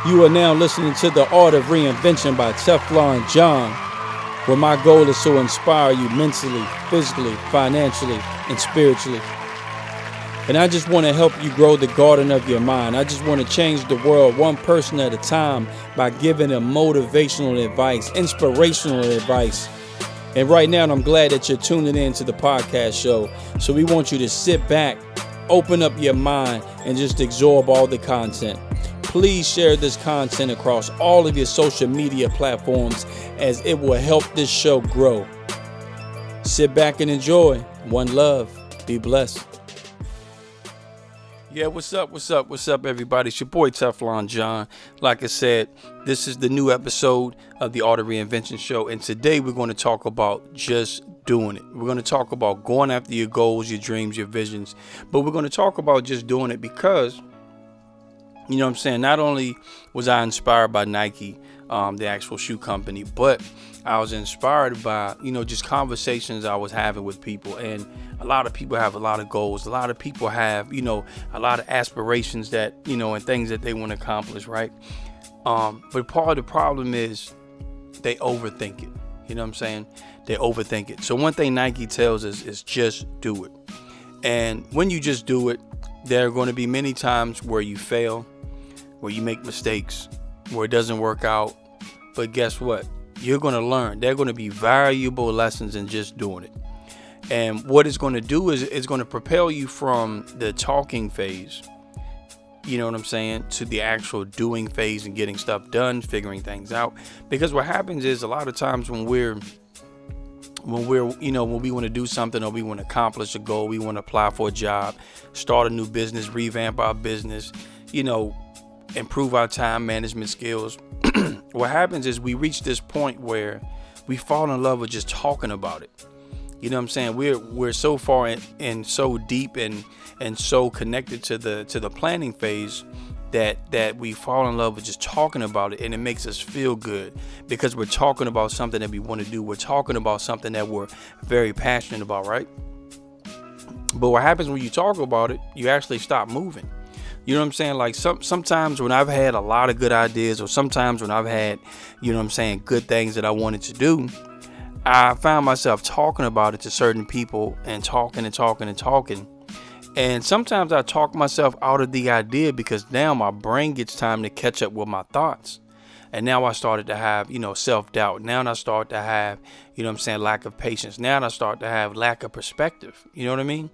You are now listening to The Art of Reinvention by TeflonJohn, where my goal is to inspire you mentally, physically, financially, and spiritually. And I just want to help you grow the garden of your mind. I just want to change the world one person at a time by giving them motivational advice, inspirational advice. And right now, I'm glad that you're tuning in to the podcast show. So we want you to sit back, open up your mind, and just absorb all the content. Please share this content across all of your social media platforms as it will help this show grow. Sit back and enjoy. One love. Be blessed. Yeah, what's up, everybody? It's your boy TeflonJohn. Like I said, this is the new episode of the Art of Reinvention Show, and today we're going to talk about just doing it. We're going to talk about going after your goals, your dreams, your visions, but we're going to talk about just doing it because, you know what I'm saying, not only was I inspired by Nike, the actual shoe company, but I was inspired by, just conversations I was having with people. And a lot of people have a lot of goals. A lot of people have, a lot of aspirations that, and things that they want to accomplish, right? But part of the problem is they overthink it. You know what I'm saying? They overthink it. So one thing Nike tells us is just do it. And when you just do it, there are going to be many times where you fail, where you make mistakes, where it doesn't work out. But guess what? You're going to learn. There are going to be valuable lessons in just doing it. And what it's going to do is it's going to propel you from the talking phase, you know what I'm saying, to the actual doing phase and getting stuff done, figuring things out. Because what happens is a lot of times when we want to do something or we want to accomplish a goal, we want to apply for a job, start a new business, revamp our business, improve our time management skills. What happens is we reach this point where we fall in love with just talking about it. You know what I'm saying? We're so far and so deep and so connected to the planning phase that we fall in love with just talking about it, and it makes us feel good because we're talking about something that we want to do. We're talking about something that we're very passionate about, right? But what happens when you talk about it, you actually stop moving. You know what I'm saying? Like sometimes when I've had a lot of good ideas, or sometimes when I've had, good things that I wanted to do, I found myself talking about it to certain people and talking. And sometimes I talk myself out of the idea because now my brain gets time to catch up with my thoughts. And now I started to have, self-doubt. Now I start to have, lack of patience. Now I start to have lack of perspective. You know what I mean?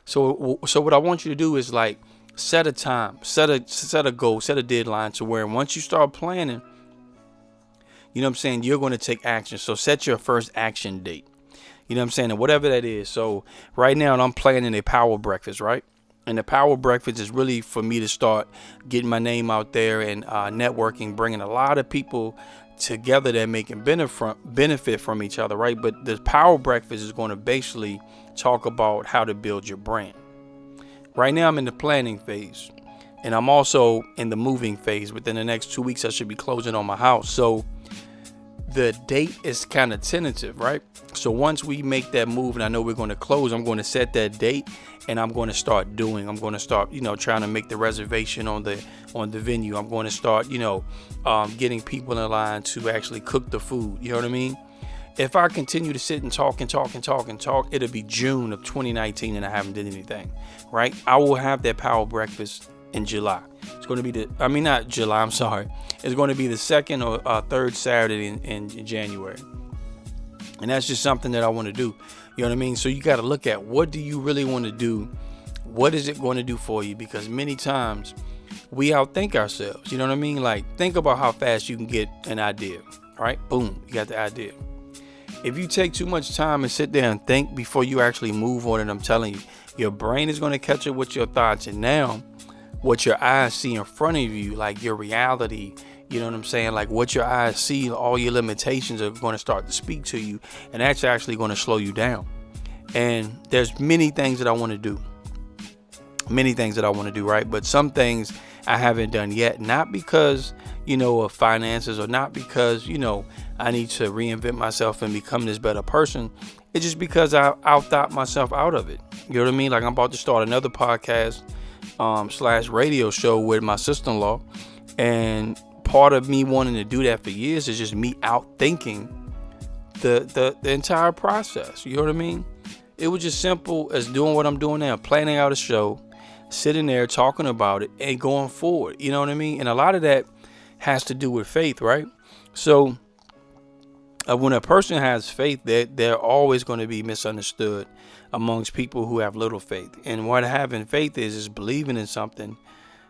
So what I want you to do is like, set a time, set a goal, set a deadline to where once you start planning, you're going to take action. So set your first action date, and whatever that is. So right now I'm planning a power breakfast, right? And the power breakfast is really for me to start getting my name out there and networking, bringing a lot of people together that making benefit from each other, right? But the power breakfast is going to basically talk about how to build your brand. Right now I'm in the planning phase, and I'm also in the moving phase. Within the next 2 weeks, I should be closing on my house. So the date is kind of tentative, right? So once we make that move and I know we're going to close, I'm going to set that date and I'm going to start trying to make the reservation on the venue. I'm going to start, getting people in line to actually cook the food. You know what I mean? If I continue to sit and talk, it'll be June of 2019 and I haven't did anything, right? I will have that power breakfast in July. It's going to be It's going to be the second or third Saturday in January. And that's just something that I want to do. You know what I mean? So you got to look at, what do you really want to do? What is it going to do for you? Because many times we outthink ourselves. You know what I mean? Like, think about how fast you can get an idea, right? Boom, you got the idea. If you take too much time and sit there and think before you actually move on it, I'm telling you, your brain is going to catch up with your thoughts. And now what your eyes see in front of you, like your reality, you know what I'm saying? Like what your eyes see, all your limitations are going to start to speak to you. And that's actually going to slow you down. And there's many things that I want to do. Right? But some things I haven't done yet, not because, of finances or not because, I need to reinvent myself and become this better person. It's just because I outthought myself out of it. You know what I mean? Like I'm about to start another podcast / radio show with my sister-in-law. And part of me wanting to do that for years is just me outthinking the entire process. You know what I mean? It was just simple as doing what I'm doing now, planning out a show, sitting there talking about it and going forward. You know what I mean? And a lot of that has to do with faith, right? So when a person has faith, they're always going to be misunderstood amongst people who have little faith. And what having faith is believing in something,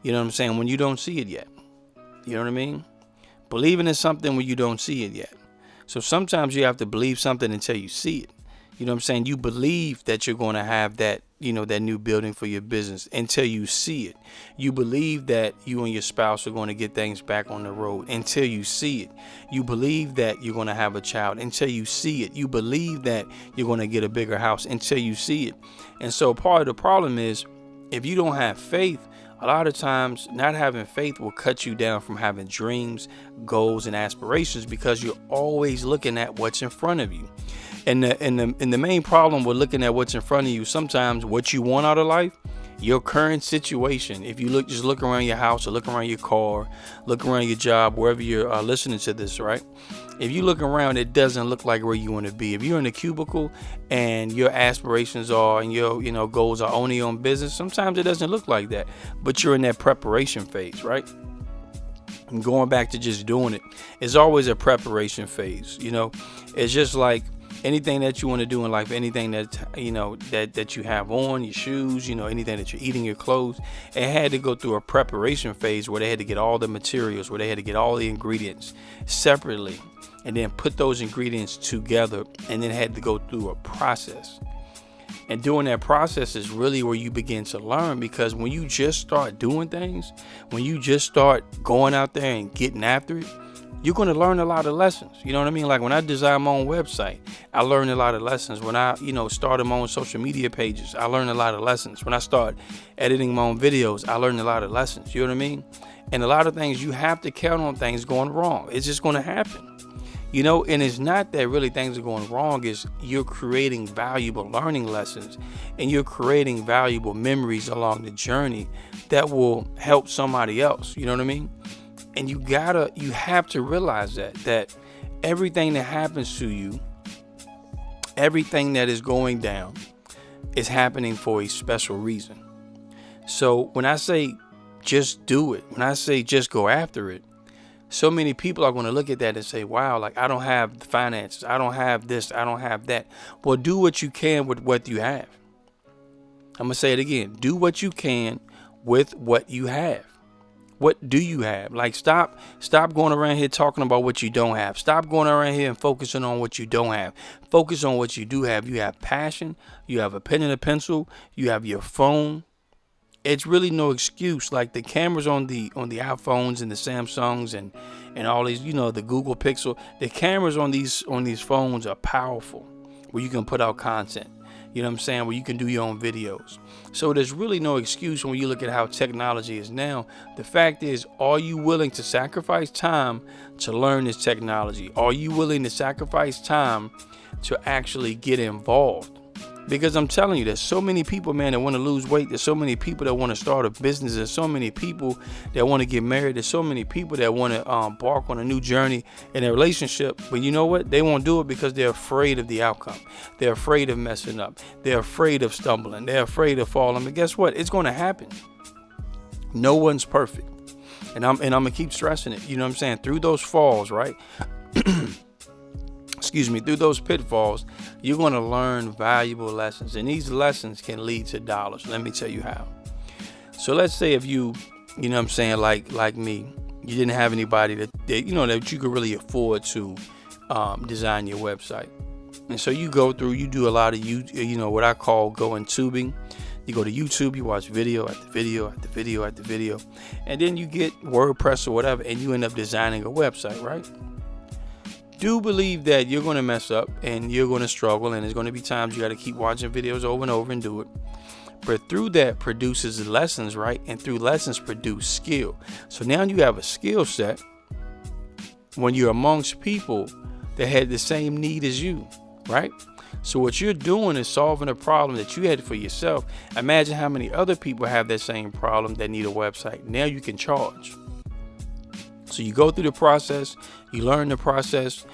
you know what I'm saying, when you don't see it yet. You know what I mean? Believing in something when you don't see it yet. So sometimes you have to believe something until you see it. You know what I'm saying? You believe that you're going to have that, that new building for your business until you see it. You believe that you and your spouse are going to get things back on the road until you see it. You believe that you're going to have a child until you see it. You believe that you're going to get a bigger house until you see it. And so part of the problem is, if you don't have faith, a lot of times not having faith will cut you down from having dreams, goals, and aspirations, because you're always looking at what's in front of you. And the main problem with looking at what's in front of you, sometimes what you want out of life, your current situation. If you look around your house, or look around your car, look around your job, wherever you're listening to this, right? If you look around, it doesn't look like where you want to be. If you're in a cubicle and your aspirations are and your goals are only on business, sometimes it doesn't look like that. But you're in that preparation phase, right? And going back to just doing it, it's always a preparation phase. It's just like anything that you want to do in life, anything that that you have on, your shoes, anything that you're eating, your clothes, it had to go through a preparation phase where they had to get all the materials, where they had to get all the ingredients separately, and then put those ingredients together, and then had to go through a process. And doing that process is really where you begin to learn, because when you just start doing things, when you just start going out there and getting after it, you're going to learn a lot of lessons. You know what I mean? Like when I designed my own website, I learned a lot of lessons. When I, started my own social media pages, I learned a lot of lessons. When I started editing my own videos, I learned a lot of lessons. You know what I mean? And a lot of things, you have to count on things going wrong. It's just going to happen. And it's not that really things are going wrong. Is you're creating valuable learning lessons, and you're creating valuable memories along the journey that will help somebody else. You know what I mean? And you have to realize that everything that happens to you, everything that is going down, is happening for a special reason. So when I say just do it, when I say just go after it, so many people are going to look at that and say, wow, like I don't have the finances, I don't have this, I don't have that. Well, do what you can with what you have. I'm going to say it again. Do what you can with what you have. What do you have? Like stop going around here talking about what you don't have. Stop going around here and focusing on what you don't have. Focus on what you do have. You have passion. You have a pen and a pencil. You have your phone. It's really no excuse. Like the cameras on the iPhones and the Samsungs and all these, the Google Pixel, the cameras on these phones are powerful, where you can put out content. You know what I'm saying? Where you can do your own videos. So there's really no excuse when you look at how technology is now. The fact is, are you willing to sacrifice time to learn this technology? Are you willing to sacrifice time to actually get involved? Because I'm telling you, there's so many people, man, that want to lose weight. There's so many people that want to start a business. There's so many people that want to get married. There's so many people that want to embark on a new journey in their relationship. But you know what? They won't do it because they're afraid of the outcome. They're afraid of messing up. They're afraid of stumbling. They're afraid of falling. But guess what? It's going to happen. No one's perfect. And I'm going to keep stressing it. You know what I'm saying? Through those falls, right? Through those pitfalls, you're going to learn valuable lessons. And these lessons can lead to dollars. Let me tell you how. So let's say if you know what I'm saying, like me, you didn't have anybody that you could really afford to design your website. And so you do a lot of, what I call going tubing. You go to YouTube, you watch video after video after video after video. And then you get WordPress or whatever, and you end up designing a website, right? Do believe that you're going to mess up and you're going to struggle, and there's going to be times you got to keep watching videos over and over and do it. But through that produces lessons, right? And through lessons produce skill. So now you have a skill set when you're amongst people that had the same need as you, right? So what you're doing is solving a problem that you had for yourself. Imagine how many other people have that same problem that need a website. Now you can charge. So you go through the process, you learn the process,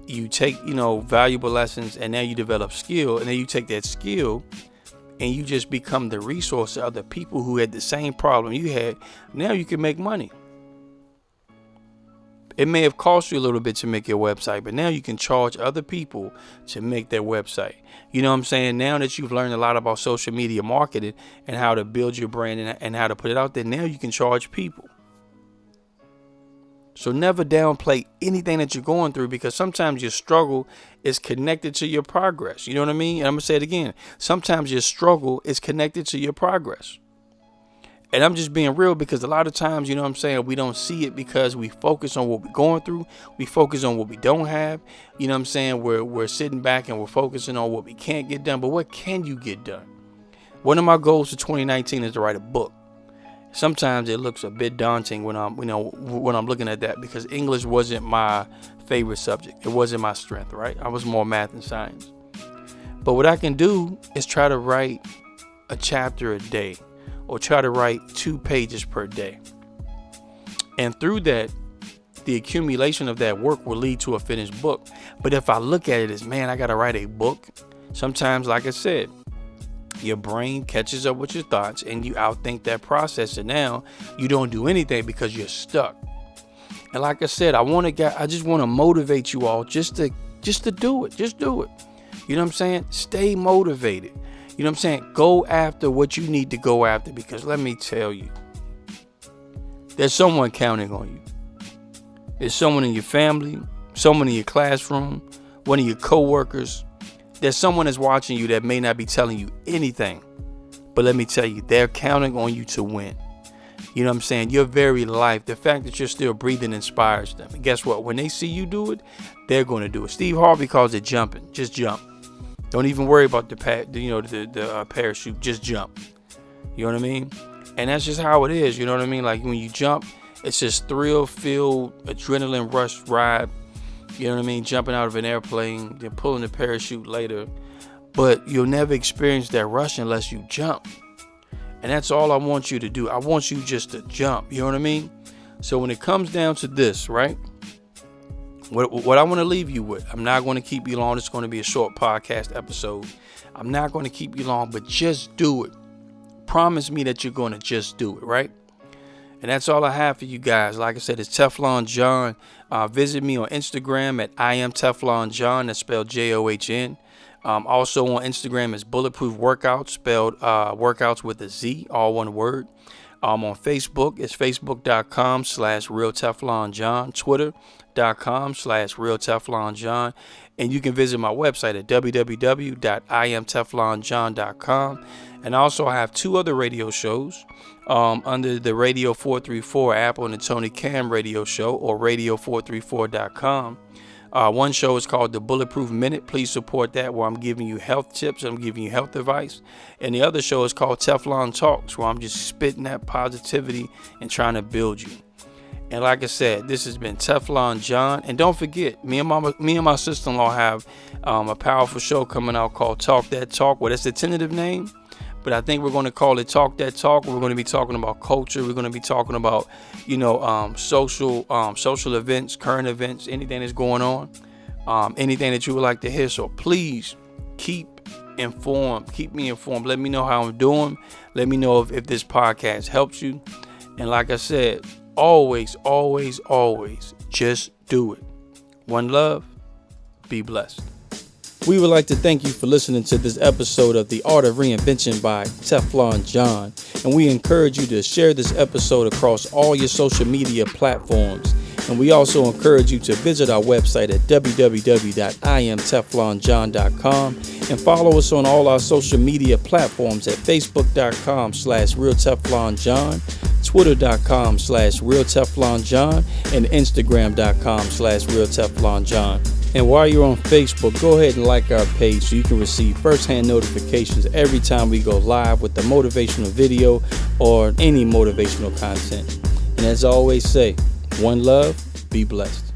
you take, valuable lessons, and now you develop skill. And then you take that skill and you just become the resource to other people who had the same problem you had. Now you can make money. It may have cost you a little bit to make your website, but now you can charge other people to make their website. You know what I'm saying? Now that you've learned a lot about social media marketing and how to build your brand and how to put it out there, now you can charge people. So never downplay anything that you're going through, because sometimes your struggle is connected to your progress. You know what I mean? And I'm going to say it again. Sometimes your struggle is connected to your progress. And I'm just being real, because a lot of times, you know what I'm saying, we don't see it because we focus on what we're going through. We focus on what we don't have. You know what I'm saying? We're sitting back and we're focusing on what we can't get done. But what can you get done? One of my goals for 2019 is to write a book. Sometimes it looks a bit daunting when I'm looking at that, because English wasn't my favorite subject. It wasn't my strength, right? I was more math and science. But what I can do is try to write a chapter a day, or try to write 2 pages per day. And through that, the accumulation of that work will lead to a finished book. But if I look at it as, man, I got to write a book, sometimes, like I said, your brain catches up with your thoughts and you outthink that process. And now you don't do anything because you're stuck. And like I said, I just want to motivate you all just to do it. Just do it. You know what I'm saying? Stay motivated. You know what I'm saying? Go after what you need to go after, because let me tell you, there's someone counting on you. There's someone in your family, someone in your classroom, one of your coworkers. There's someone that's watching you that may not be telling you anything, but let me tell you, they're counting on you to win. You know what I'm saying? Your very life, the fact that you're still breathing inspires them. And guess what? When they see you do it, they're going to do it. Steve Harvey calls it jumping. Just jump. Don't even worry about the parachute. Just jump. You know what I mean? And that's just how it is. You know what I mean? Like when you jump, it's just thrill-filled, adrenaline rush ride. You know what I mean? Jumping out of an airplane, then pulling the parachute later. But you'll never experience that rush unless you jump. And that's all I want you to do. I want you just to jump. You know what I mean? So when it comes down to this, right? What I want to leave you with, I'm not going to keep you long. It's going to be a short podcast episode. I'm not going to keep you long, but just do it. Promise me that you're going to just do it, right? And that's all I have for you guys. Like I said, it's TeflonJohn. Visit me on Instagram at I am TeflonJohn. That's spelled John. Also on Instagram is Bulletproof Workouts, spelled workouts with a Z, all one word. On Facebook, it's facebook.com/realteflonjohn, twitter.com/realteflonjohn, and you can visit my website at www.iamteflonjohn.com. And also I have 2 other radio shows under the Radio 434 app on the Tony Cam radio show, or radio434.com. One show is called The Bulletproof Minute. Please support that, where I'm giving you health tips. I'm giving you health advice. And the other show is called Teflon Talks, where I'm just spitting that positivity and trying to build you. And like I said, this has been TeflonJohn. And don't forget, me and my sister-in-law have a powerful show coming out called Talk That Talk. Well, that's the tentative name, but I think we're going to call it Talk That Talk. We're going to be talking about culture. We're going to be talking about, social events, current events, anything that's going on, anything that you would like to hear. So please keep informed. Keep me informed. Let me know how I'm doing. Let me know if this podcast helps you. And like I said, always, always, always just do it. One love. Be blessed. We would like to thank you for listening to this episode of The Art of Reinvention by TeflonJohn. And we encourage you to share this episode across all your social media platforms. And we also encourage you to visit our website at www.iamteflonjohn.com and follow us on all our social media platforms at facebook.com/realteflonjohn, twitter.com/realteflonjohn, and instagram.com/realteflonjohn. And while you're on Facebook, go ahead and like our page so you can receive first-hand notifications every time we go live with the motivational video or any motivational content. And as I always say, one love, be blessed.